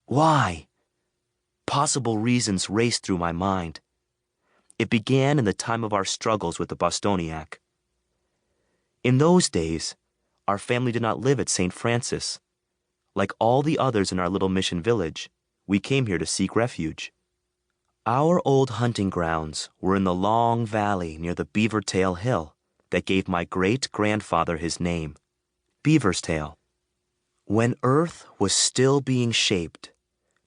Why? Possible reasons raced through my mind. It began in the time of our struggles with the Bostoniac. In those days, our family did not live at St. Francis. Like all the others in our little mission village, we came here to seek refuge. Our old hunting grounds were in the long valley near the Beaver Tail Hill that gave my great-grandfather his name, Beaver's Tail. When Earth was still being shaped,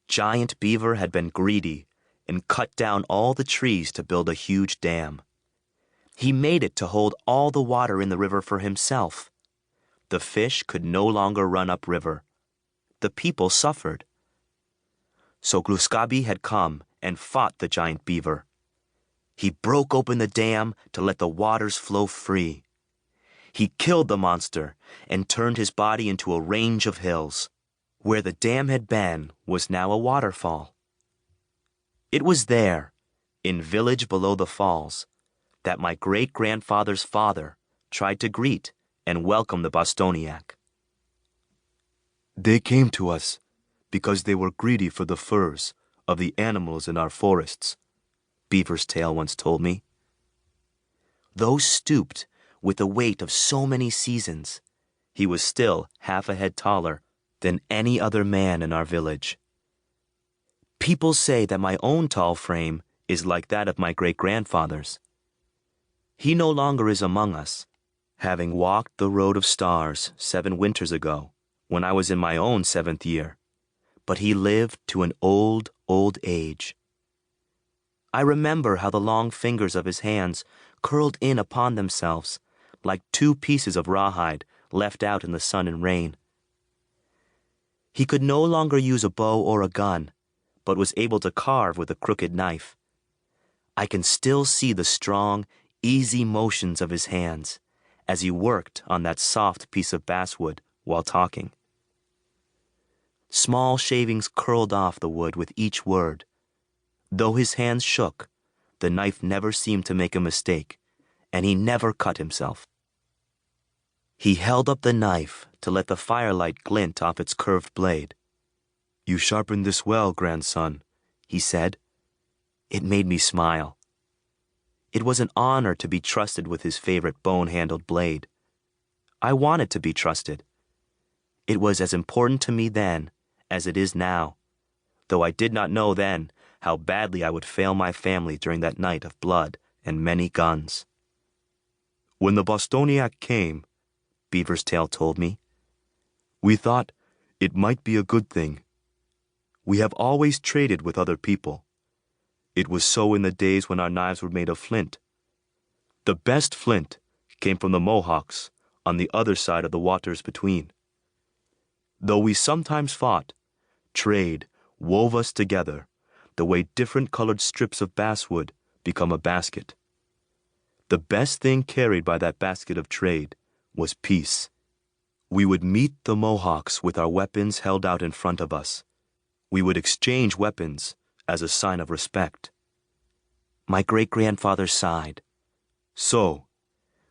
Giant Beaver had been greedy and cut down all the trees to build a huge dam. He made it to hold all the water in the river for himself. The fish could no longer run upriver. The people suffered. So Gluskabi had come and fought the giant beaver. He broke open the dam to let the waters flow free. He killed the monster and turned his body into a range of hills. Where the dam had been was now a waterfall. It was there, in village below the falls, that my great-grandfather's father tried to greet and welcome the Bostoniac. They came to us because they were greedy for the furs of the animals in our forests, Beaver's Tail once told me. Though stooped with the weight of so many seasons, he was still half a head taller than any other man in our village. People say that my own tall frame is like that of my great-grandfather's. He no longer is among us, having walked the road of stars 7 winters ago, when I was in my own 7th year, but he lived to an old, old age. I remember how the long fingers of his hands curled in upon themselves like 2 pieces of rawhide left out in the sun and rain. He could no longer use a bow or a gun, but was able to carve with a crooked knife. I can still see the strong, easy motions of his hands as he worked on that soft piece of basswood while talking. Small shavings curled off the wood with each word. Though his hands shook, the knife never seemed to make a mistake, and he never cut himself. He held up the knife to let the firelight glint off its curved blade. "You sharpened this well, grandson," he said. It made me smile. It was an honor to be trusted with his favorite bone-handled blade. I wanted to be trusted. It was as important to me then as it is now, though I did not know then how badly I would fail my family during that night of blood and many guns. "When the Bostoniac came," Beaver's Tail told me, "we thought it might be a good thing. We have always traded with other people. It was so in the days when our knives were made of flint. The best flint came from the Mohawks on the other side of the waters between. Though we sometimes fought, trade wove us together the way different colored strips of basswood become a basket. The best thing carried by that basket of trade was peace. We would meet the Mohawks with our weapons held out in front of us. We would exchange weapons as a sign of respect." My great-grandfather sighed. "So,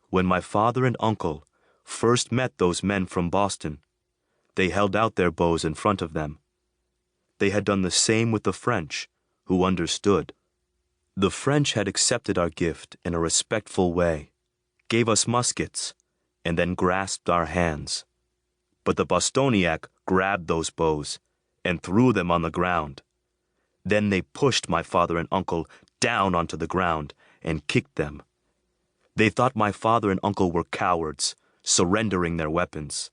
when my father and uncle first met those men from Boston, they held out their bows in front of them. They had done the same with the French, who understood. The French had accepted our gift in a respectful way, gave us muskets, and then grasped our hands. But the Bostoniac grabbed those bows and threw them on the ground. Then they pushed my father and uncle down onto the ground and kicked them. They thought my father and uncle were cowards, surrendering their weapons."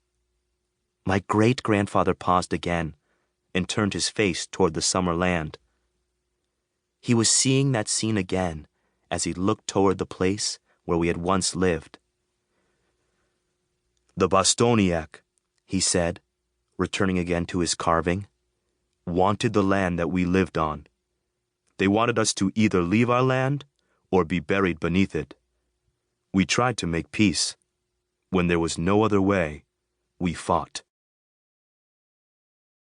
My great-grandfather paused again and turned his face toward the summer land. He was seeing that scene again as he looked toward the place where we had once lived. "The Bostoniac," he said, returning again to his carving, "wanted the land that we lived on. They wanted us to either leave our land or be buried beneath it. We tried to make peace. When there was no other way, we fought."